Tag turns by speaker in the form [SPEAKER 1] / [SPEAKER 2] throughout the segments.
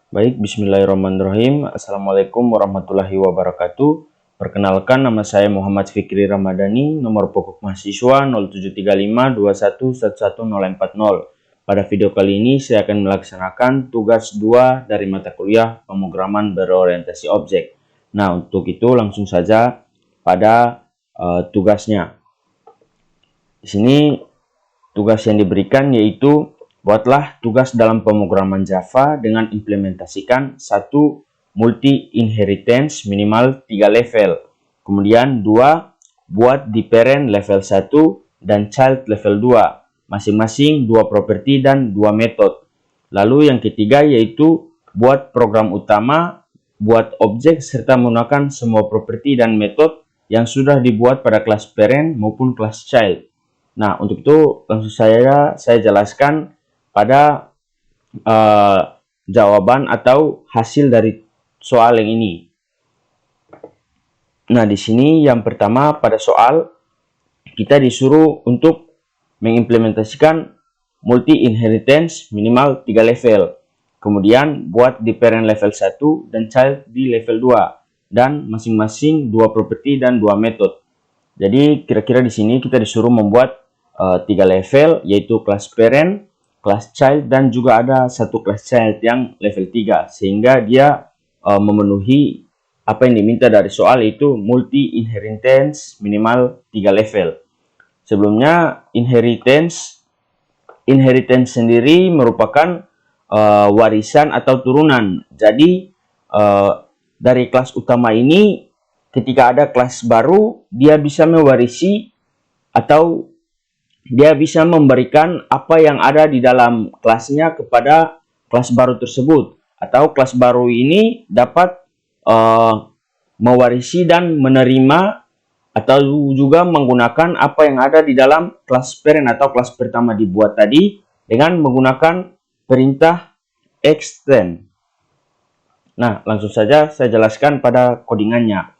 [SPEAKER 1] Baik, bismillahirrahmanirrahim. Assalamualaikum warahmatullahi wabarakatuh. Perkenalkan, nama saya Muhammad Fikri Ramadhani, nomor pokok mahasiswa 073521111040. Pada video kali ini saya akan melaksanakan tugas 2 dari mata kuliah pemrograman berorientasi objek. Nah, untuk itu langsung saja pada tugasnya. Di sini tugas yang diberikan yaitu buatlah tugas dalam pemrograman Java dengan implementasikan satu multi-inheritance minimal 3 level. Kemudian 2, buat di parent level 1 dan child level 2, masing-masing 2 properti dan 2 metode. Lalu yang ketiga yaitu buat program utama, buat objek serta menggunakan semua properti dan metode yang sudah dibuat pada kelas parent maupun kelas child. Nah, untuk itu langsung saya jelaskan pada jawaban atau hasil dari soal yang ini. Nah, di sini yang pertama pada soal kita disuruh untuk mengimplementasikan multi inheritance minimal 3 level. Kemudian buat di parent level 1 dan child di level 2 dan masing-masing 2 properti dan 2 metode. Jadi kira-kira di sini kita disuruh membuat 3 level yaitu kelas parent, kelas child dan juga ada satu kelas child yang level 3 sehingga dia memenuhi apa yang diminta dari soal itu multi inheritance minimal 3 level. Sebelumnya inheritance sendiri merupakan warisan atau turunan. Jadi dari kelas utama ini ketika ada kelas baru dia bisa mewarisi atau dia bisa memberikan apa yang ada di dalam kelasnya kepada kelas baru tersebut. Atau kelas baru ini dapat mewarisi dan menerima atau juga menggunakan apa yang ada di dalam kelas parent atau kelas pertama dibuat tadi dengan menggunakan perintah extend. Nah, langsung saja saya jelaskan pada codingannya.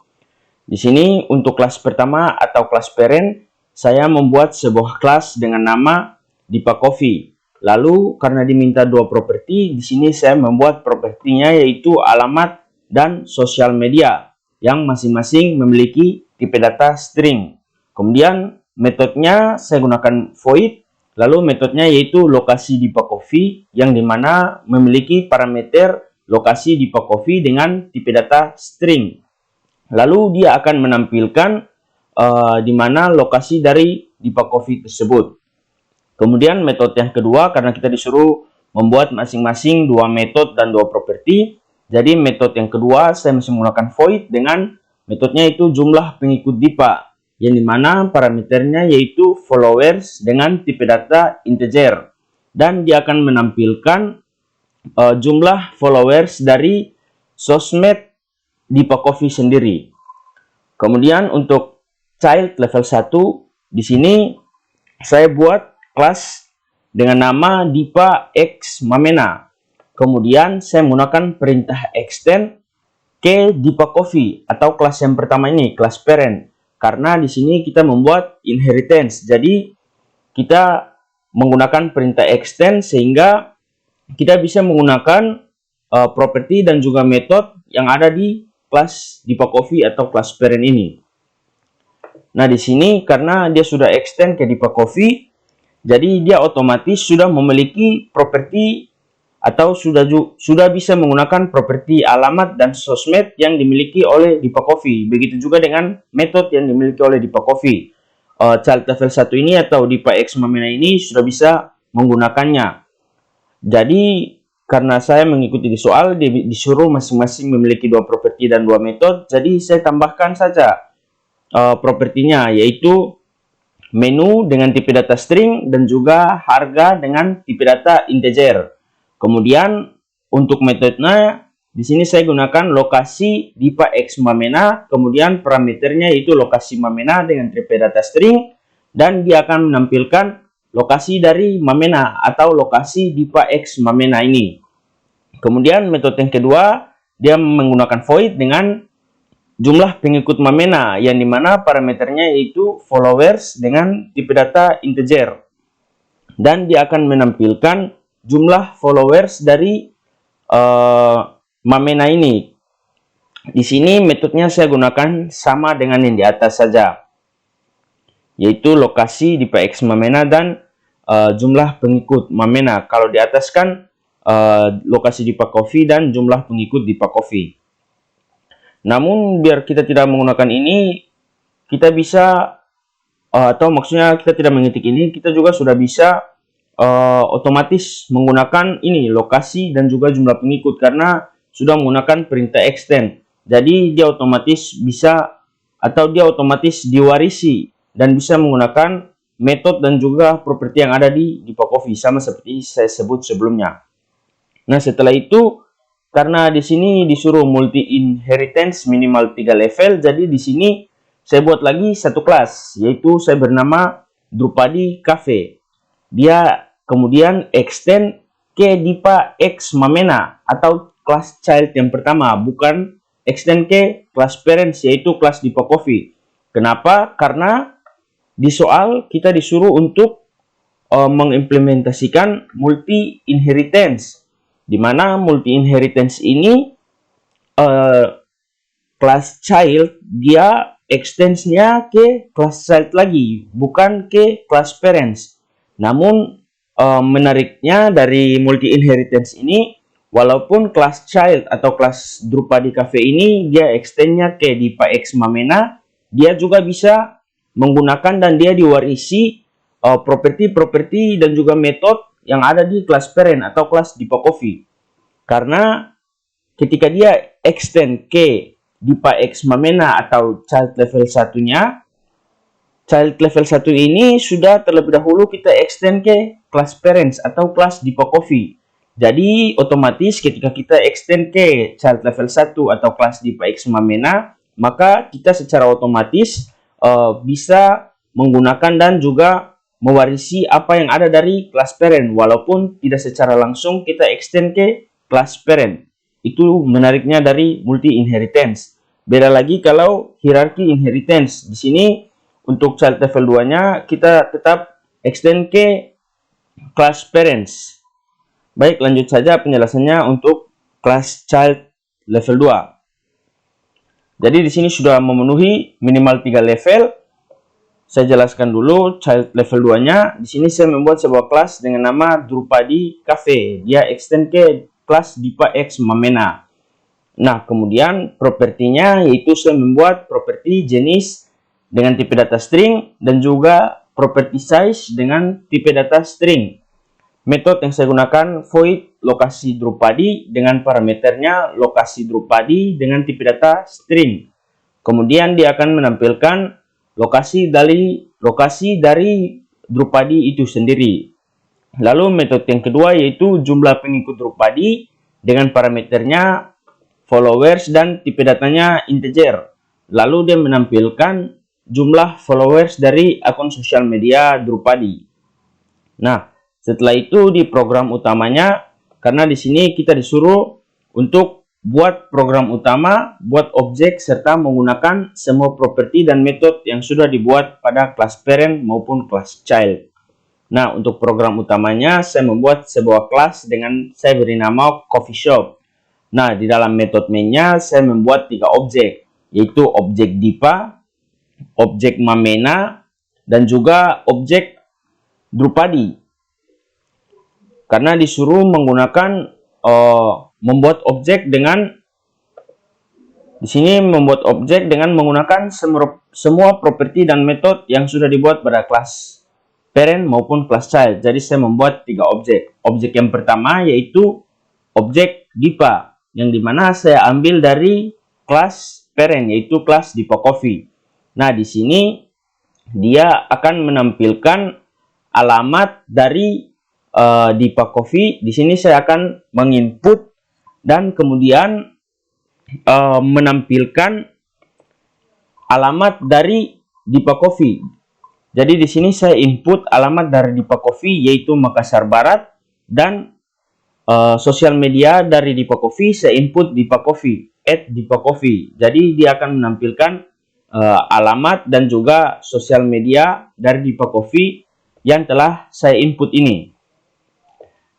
[SPEAKER 1] Di sini untuk kelas pertama atau kelas parent saya membuat sebuah kelas dengan nama Dipa Coffee. Lalu karena diminta 2 properti, di sini saya membuat propertinya yaitu alamat dan sosial media yang masing-masing memiliki tipe data string. Kemudian metodenya saya gunakan void, lalu metodenya yaitu lokasi Dipa Coffee yang dimana memiliki parameter lokasi Dipa Coffee dengan tipe data string. Lalu dia akan menampilkan di mana lokasi dari Dipa Coffee tersebut. Kemudian metode yang kedua karena kita disuruh membuat masing-masing 2 metode dan 2 properti. Jadi metode yang kedua saya masih menggunakan void dengan metodenya itu jumlah pengikut Dipa yang dimana parameternya yaitu followers dengan tipe data integer dan dia akan menampilkan jumlah followers dari sosmed Dipa Coffee sendiri. Kemudian untuk child level 1 di sini saya buat kelas dengan nama Dipa X Mamena. Kemudian saya menggunakan perintah extend ke Dipa Coffee atau kelas yang pertama ini, kelas parent. Karena di sini kita membuat inheritance. Jadi kita menggunakan perintah extend sehingga kita bisa menggunakan properti dan juga metode yang ada di kelas Dipa Coffee atau kelas parent ini. Nah, di sini karena dia sudah extend ke Dipa Coffee, jadi dia otomatis sudah memiliki properti atau sudah bisa menggunakan properti alamat dan sosmed yang dimiliki oleh Dipa Coffee. Begitu juga dengan metode yang dimiliki oleh Dipa Coffee. Child level 1 ini atau Dipa X Mamena ini sudah bisa menggunakannya. Jadi karena saya mengikuti di soal disuruh masing-masing memiliki 2 properti dan 2 metode, jadi saya tambahkan saja propertinya yaitu menu dengan tipe data string dan juga harga dengan tipe data integer. Kemudian untuk metodenya di sini saya gunakan lokasi Dipa X Mamena, kemudian parameternya yaitu lokasi Mamena dengan tipe data string dan dia akan menampilkan lokasi dari Mamena atau lokasi Dipa X Mamena ini. Kemudian metode yang kedua dia menggunakan void dengan jumlah pengikut Mamena yang dimana parameternya yaitu followers dengan tipe data integer dan dia akan menampilkan jumlah followers dari Mamena ini. Di sini metodenya saya gunakan sama dengan yang di atas saja, yaitu lokasi di PX Mamena dan jumlah pengikut Mamena. Kalau di atas kan lokasi di Pak Coffee dan jumlah pengikut di Pak Coffee. Namun biar kita tidak menggunakan ini, kita bisa atau maksudnya kita tidak mengetik ini, kita juga sudah bisa otomatis menggunakan ini lokasi dan juga jumlah pengikut karena sudah menggunakan perintah extend. Jadi dia otomatis bisa atau dia otomatis diwarisi dan bisa menggunakan metode dan juga properti yang ada di Pak Coffee sama seperti saya sebut sebelumnya. Nah, setelah itu karena di sini disuruh multi inheritance minimal 3 level, jadi di sini saya buat lagi satu kelas, yaitu saya bernama Drupadi Cafe. Dia kemudian extend ke Dipa X Mamena atau kelas child yang pertama, bukan extend ke kelas parents, yaitu kelas Dipa Coffee. Kenapa? Karena di soal kita disuruh untuk mengimplementasikan multi inheritance, di mana multi inheritance ini kelas child dia extensnya ke kelas child lagi, bukan ke kelas parents. Namun menariknya dari multi inheritance ini, walaupun kelas child atau kelas Drupadi Cafe ini dia extendnya ke Dipa X Mamena, dia juga bisa menggunakan dan dia diwarisi properti-properti dan juga metode yang ada di kelas parent atau kelas Dipa Coffee. Karena ketika dia extend ke Dipa X Mamena atau child level 1-nya, child level 1 ini sudah terlebih dahulu kita extend ke kelas parents atau kelas Dipa Coffee. Jadi otomatis ketika kita extend ke child level 1 atau kelas Dipa X Mamena, maka kita secara otomatis bisa menggunakan dan juga mewarisi apa yang ada dari kelas parent, walaupun tidak secara langsung kita extend ke kelas parent. Itu menariknya dari multi inheritance. Beda lagi kalau hierarchy inheritance. Di sini untuk child level 2-nya kita tetap extend ke kelas parents. Baik, lanjut saja penjelasannya untuk kelas child level 2. Jadi di sini sudah memenuhi minimal 3 level. Saya jelaskan dulu child level 2-nya. Di sini saya membuat sebuah kelas dengan nama Drupadi Cafe. Dia extend ke kelas Dipa X Mamena. Nah, kemudian propertinya yaitu saya membuat properti jenis dengan tipe data string dan juga property size dengan tipe data string. Metode yang saya gunakan void lokasi Drupadi dengan parameternya lokasi Drupadi dengan tipe data string. Kemudian dia akan menampilkan lokasi dari Drupadi itu sendiri. Lalu metode yang kedua yaitu jumlah pengikut Drupadi dengan parameternya followers dan tipe datanya integer. Lalu dia menampilkan jumlah followers dari akun sosial media Drupadi. Nah, setelah itu di program utamanya, karena di sini kita disuruh untuk buat program utama, buat objek serta menggunakan semua properti dan metode yang sudah dibuat pada kelas parent maupun kelas child. Nah, untuk program utamanya saya membuat sebuah kelas dengan saya beri nama coffee shop. Nah, di dalam metode mainnya saya membuat 3 objek, yaitu objek Dipa, objek Mamena, dan juga objek Drupadi. Karena disuruh menggunakan membuat objek dengan di sini membuat objek dengan menggunakan semua properti dan metode yang sudah dibuat pada kelas parent maupun kelas child. Jadi saya membuat 3 objek. Objek yang pertama yaitu objek Dipa, yang dimana saya ambil dari kelas parent yaitu kelas Dipa Coffee. Nah, di sini dia akan menampilkan alamat dari Dipa Coffee. Di sini saya akan menginput dan kemudian menampilkan alamat dari Dipa Coffee. Jadi di sini saya input alamat dari Dipa Coffee yaitu Makassar Barat, dan sosial media dari Dipa Coffee saya input Dipa Coffee @dipacoffee. Jadi dia akan menampilkan alamat dan juga sosial media dari Dipa Coffee yang telah saya input ini.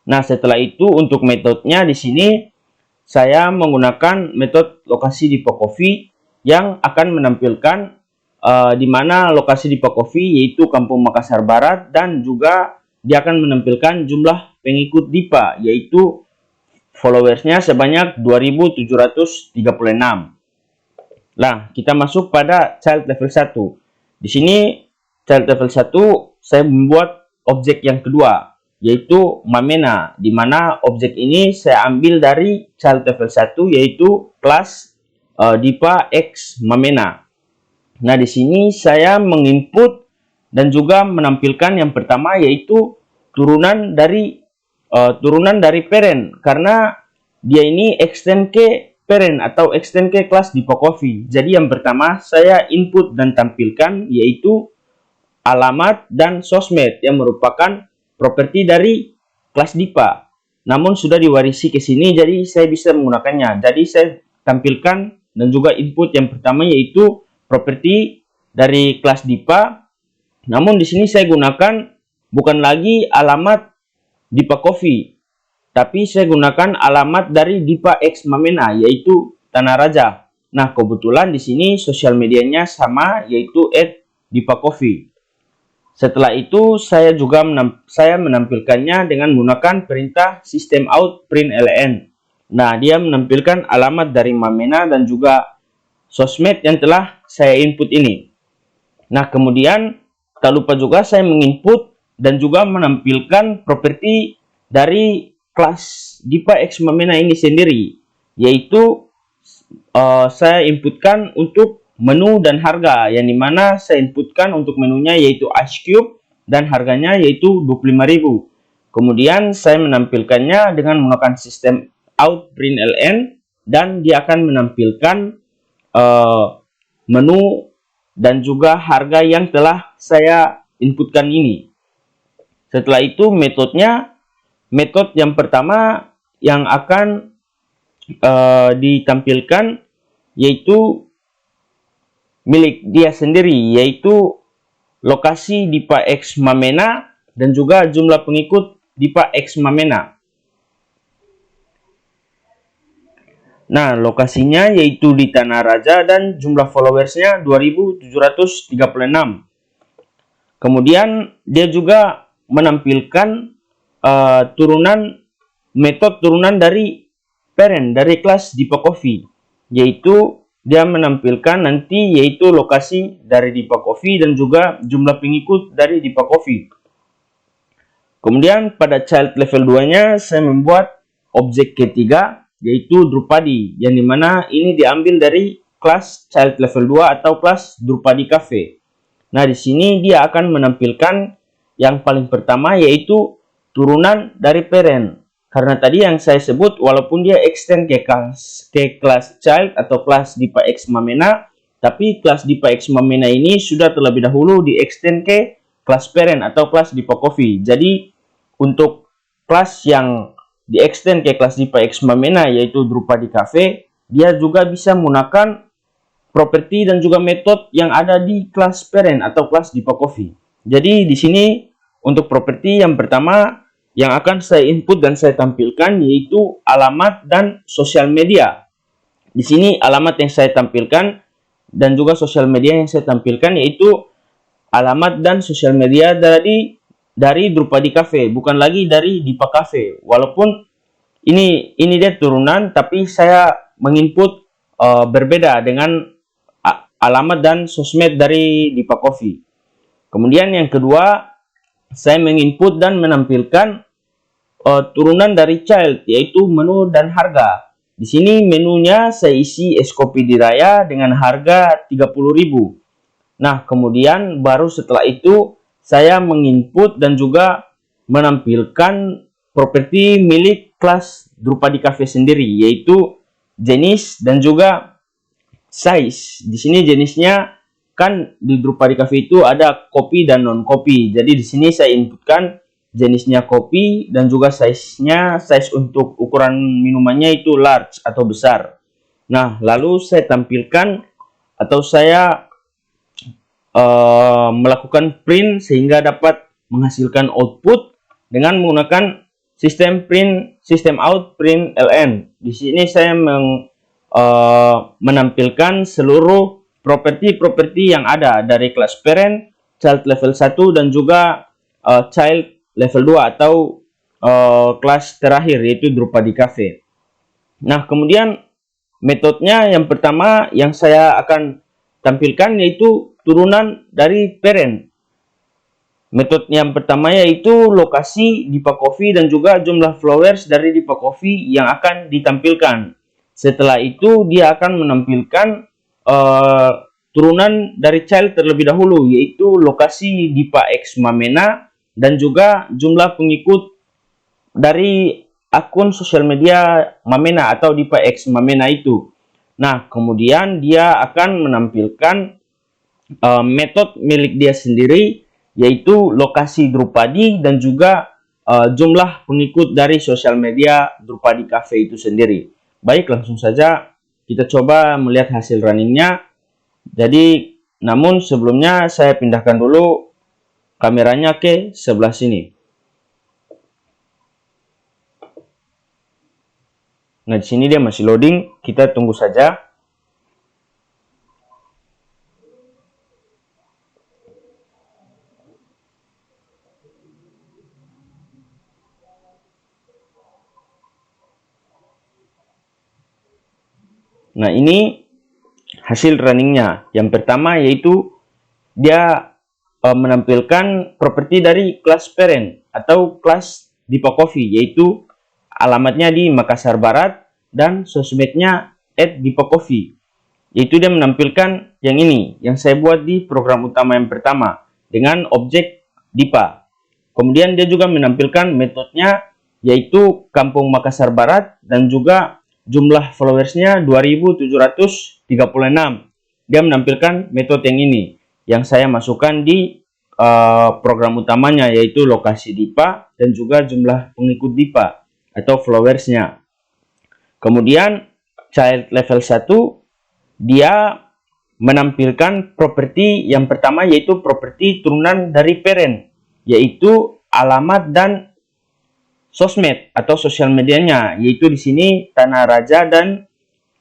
[SPEAKER 1] Nah, setelah itu untuk metodenya di sini saya menggunakan metode lokasi Dipa Coffee yang akan menampilkan di mana lokasi Dipa Coffee yaitu Kampung Makassar Barat, dan juga dia akan menampilkan jumlah pengikut Dipa yaitu followersnya sebanyak 2736. Nah, kita masuk pada child level 1. Di sini child level 1 saya membuat objek yang kedua yaitu Mamena, di mana objek ini saya ambil dari child level 1 yaitu kelas Dipa X Mamena. Nah, di sini saya menginput dan juga menampilkan yang pertama yaitu turunan dari parent, karena dia ini extend ke parent atau extend ke kelas Dipa Coffee. Jadi yang pertama saya input dan tampilkan yaitu alamat dan sosmed yang merupakan properti dari kelas Dipa. Namun sudah diwarisi ke sini, jadi saya bisa menggunakannya. Jadi saya tampilkan dan juga input yang pertama yaitu properti dari kelas Dipa. Namun di sini saya gunakan bukan lagi alamat Dipa Coffee, tapi saya gunakan alamat dari Dipa X Mamena yaitu Tanah Raja. Nah, kebetulan di sini sosial medianya sama yaitu @Dipa Coffee. Setelah itu saya juga menampilkannya dengan menggunakan perintah system out print ln. Nah, dia menampilkan alamat dari Mamena dan juga sosmed yang telah saya input ini. Nah, kemudian tak lupa juga saya menginput dan juga menampilkan properti dari kelas Dipa X Mamena ini sendiri, yaitu saya inputkan untuk menu dan harga, yang dimana saya inputkan untuk menunya yaitu Ice Cube dan harganya yaitu 25.000. Kemudian saya menampilkannya dengan menggunakan sistem out print ln, dan dia akan menampilkan menu dan juga harga yang telah saya inputkan ini. Setelah itu metode yang pertama yang akan ditampilkan yaitu milik dia sendiri, yaitu lokasi Dipa X Mamena dan juga jumlah pengikut Dipa X Mamena. Nah, lokasinya yaitu di Tanah Raja dan jumlah followersnya 2736. Kemudian dia juga menampilkan metode turunan dari parent dari kelas Dipa Coffee, yaitu dia menampilkan nanti yaitu lokasi dari Dipa Coffee dan juga jumlah pengikut dari Dipa Coffee. Kemudian pada child level 2-nya saya membuat objek ketiga yaitu Drupadi, yang dimana ini diambil dari kelas child level 2 atau kelas Drupadi Cafe. Nah, di sini dia akan menampilkan yang paling pertama yaitu turunan dari parent. Karena tadi yang saya sebut walaupun dia extend ke kelas child atau kelas Dipa X Mamena, tapi kelas Dipa X Mamena ini sudah terlebih dahulu di extend ke kelas parent atau kelas Dipa Coffee. Jadi untuk kelas yang di extend ke kelas Dipa X Mamena yaitu Drupadi Cafe, dia juga bisa menggunakan properti dan juga metode yang ada di kelas parent atau kelas Dipa Coffee. Jadi di sini untuk properti yang pertama yang akan saya input dan saya tampilkan yaitu alamat dan sosial media. Di sini alamat yang saya tampilkan dan juga sosial media yang saya tampilkan yaitu alamat dan sosial media dari Drupadi Cafe, bukan lagi dari Dipa Cafe. Walaupun ini dia turunan, tapi saya menginput berbeda dengan alamat dan sosmed dari Dipa Coffee. Kemudian yang kedua, saya menginput dan menampilkan turunan dari child yaitu menu dan harga. Di sini menunya saya isi es kopi Diraya dengan harga 30.000. Nah, kemudian baru setelah itu saya menginput dan juga menampilkan properti milik kelas Drupadi Cafe sendiri yaitu jenis dan juga size. Di sini jenisnya kan di Drupadi Cafe itu ada kopi dan non kopi. Jadi di sini saya inputkan jenisnya kopi dan juga size-nya, size untuk ukuran minumannya itu large atau besar. Nah, lalu saya tampilkan atau saya melakukan print sehingga dapat menghasilkan output dengan menggunakan sistem print, sistem out print ln. Di sini saya menampilkan seluruh properti-properti yang ada dari kelas parent, child level 1 dan juga child level 2 atau kelas terakhir yaitu Drupadi Cafe. Nah, kemudian metodenya yang pertama yang saya akan tampilkan yaitu turunan dari parent. Metode yang pertama yaitu lokasi Dipa Coffee dan juga jumlah followers dari Dipa Coffee yang akan ditampilkan. Setelah itu dia akan menampilkan turunan dari child terlebih dahulu yaitu lokasi Dipa X Mamena dan juga jumlah pengikut dari akun sosial media Mamena atau Dipa X Mamena itu. Nah, kemudian dia akan menampilkan metode milik dia sendiri yaitu lokasi Drupadi dan juga jumlah pengikut dari sosial media Drupadi Cafe itu sendiri. Baik, langsung saja kita coba melihat hasil runningnya. Jadi, namun sebelumnya saya pindahkan dulu kameranya ke sebelah sini. Nah, di sini dia masih loading, kita tunggu saja. Nah, ini hasil runningnya. Yang pertama yaitu dia menampilkan properti dari kelas parent atau kelas Dipa Coffee, yaitu alamatnya di Makassar Barat dan sosmednya @dipacoffee. Yaitu dia menampilkan yang ini, yang saya buat di program utama yang pertama dengan objek Dipa. Kemudian dia juga menampilkan metodenya yaitu Kampung Makassar Barat dan juga jumlah followersnya 2736. Dia menampilkan metode yang ini yang saya masukkan di program utamanya yaitu lokasi Dipa dan juga jumlah pengikut Dipa atau followersnya. Kemudian child level 1 dia menampilkan properti yang pertama yaitu properti turunan dari parent yaitu alamat dan sosmed atau sosial medianya, yaitu di sini Tanah Raja dan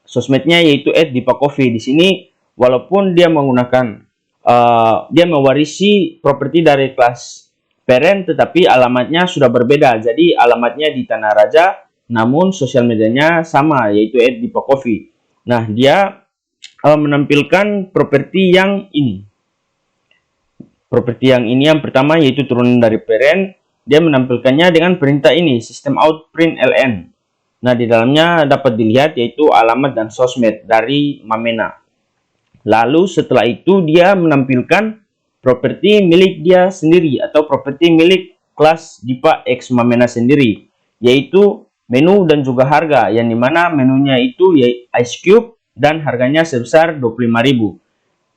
[SPEAKER 1] sosmednya yaitu @dipacoffee. Di sini walaupun dia menggunakan dia mewarisi properti dari kelas parent, tetapi alamatnya sudah berbeda. Jadi alamatnya di Tanah Raja, namun sosial medianya sama yaitu @dipacoffee. Nah, dia menampilkan properti yang ini. Properti yang ini yang pertama yaitu turunan dari parent. Dia menampilkannya dengan perintah ini, sistem out print ln. Nah, di dalamnya dapat dilihat yaitu alamat dan sosmed dari Mamena. Lalu setelah itu dia menampilkan properti milik dia sendiri atau properti milik kelas Dipa X Mamena sendiri, yaitu menu dan juga harga, yang dimana menunya itu Ice Cube dan harganya sebesar 25.000.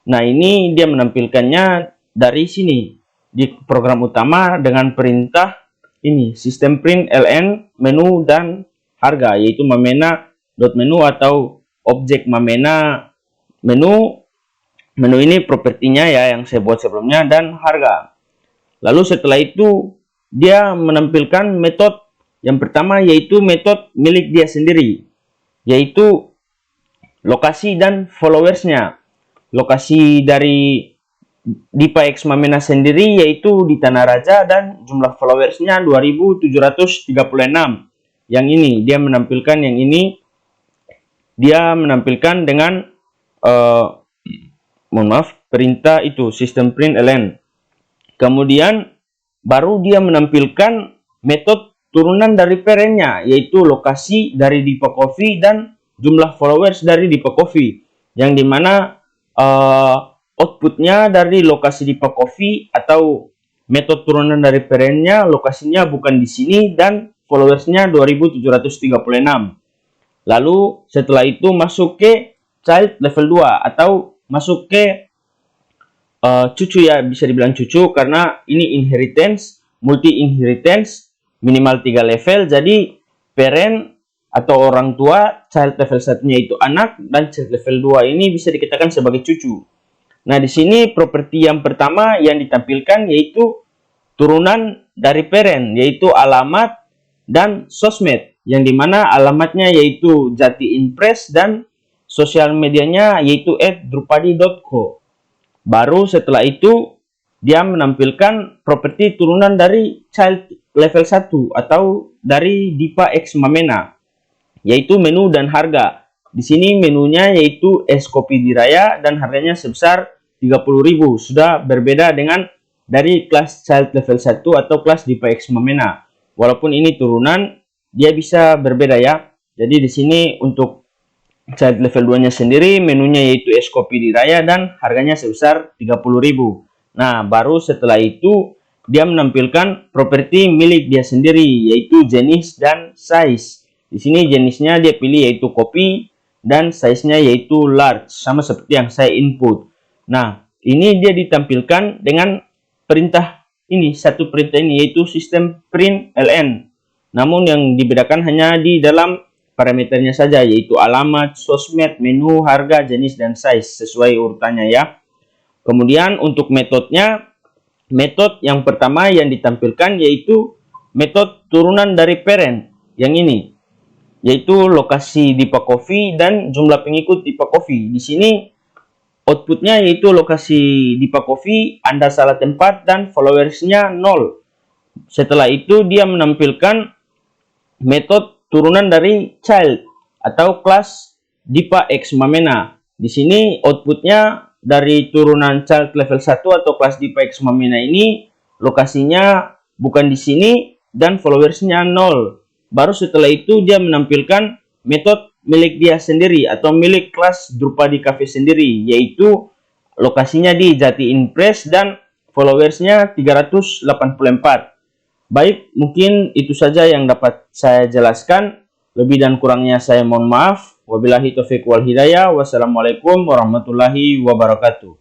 [SPEAKER 1] Nah, ini dia menampilkannya dari sini di program utama dengan perintah ini sistem print ln menu dan harga yaitu mamena.menu atau objek mamena menu ini propertinya ya yang saya buat sebelumnya dan harga. Lalu setelah itu dia menampilkan metode yang pertama yaitu metode milik dia sendiri yaitu lokasi dan followersnya. Lokasi dari Dipa X Mamena sendiri yaitu di Tanah Raja dan jumlah followersnya 2736. Yang ini dia menampilkan yang ini dia menampilkan dengan perintah itu sistem print ln. Kemudian baru dia menampilkan metode turunan dari parentnya yaitu lokasi dari Dipa Coffee dan jumlah followers dari Dipa Coffee, yang dimana outputnya dari lokasi Dipa Coffee atau metode turunan dari parentnya lokasinya bukan di sini dan followersnya 2736. Lalu setelah itu masuk ke child level 2 atau masuk ke cucu ya, bisa dibilang cucu karena ini inheritance, multi inheritance minimal 3 level. Jadi parent atau orang tua, child level 1-nya itu anak dan child level 2 ini bisa dikatakan sebagai cucu. Nah, di sini properti yang pertama yang ditampilkan yaitu turunan dari parent, yaitu alamat dan sosmed, yang dimana alamatnya yaitu Jati Impress dan sosial medianya yaitu @drupadi.co. Baru setelah itu dia menampilkan properti turunan dari child level 1 atau dari Dipa X Mamena, yaitu menu dan harga. Di sini menunya yaitu es kopi diraya dan harganya sebesar 30.000, sudah berbeda dengan dari kelas child level 1 atau kelas Dipa X Mamena. Walaupun ini turunan, dia bisa berbeda ya. Jadi di sini untuk child level 2-nya sendiri menunya yaitu es kopi diraya dan harganya sebesar 30.000. Nah, baru setelah itu dia menampilkan properti milik dia sendiri yaitu jenis dan size. Di sini jenisnya dia pilih yaitu kopi dan size-nya yaitu large, sama seperti yang saya input. Nah, ini dia ditampilkan dengan perintah ini, satu perintah ini yaitu sistem print ln. Namun yang dibedakan hanya di dalam parameternya saja, yaitu alamat, sosmed, menu, harga, jenis, dan size sesuai urutannya ya. Kemudian untuk metodenya, metode yang pertama yang ditampilkan yaitu metode turunan dari parent yang ini, yaitu lokasi Dipa Coffee dan jumlah pengikut Dipa Coffee. Di sini outputnya yaitu lokasi Dipa Coffee, Anda salah tempat, dan followersnya 0. Setelah itu dia menampilkan metode turunan dari child atau kelas Dipa X Mamena. Di sini outputnya dari turunan child level 1 atau kelas Dipa X Mamena ini lokasinya bukan di sini dan followersnya 0. Baru setelah itu dia menampilkan metode milik dia sendiri atau milik kelas Drupadi Cafe sendiri, yaitu lokasinya di Jati Impress dan followersnya 384. Baik, mungkin itu saja yang dapat saya jelaskan. Lebih dan kurangnya saya mohon maaf. Wabillahi taufiq wal hidayah. Wassalamualaikum warahmatullahi wabarakatuh.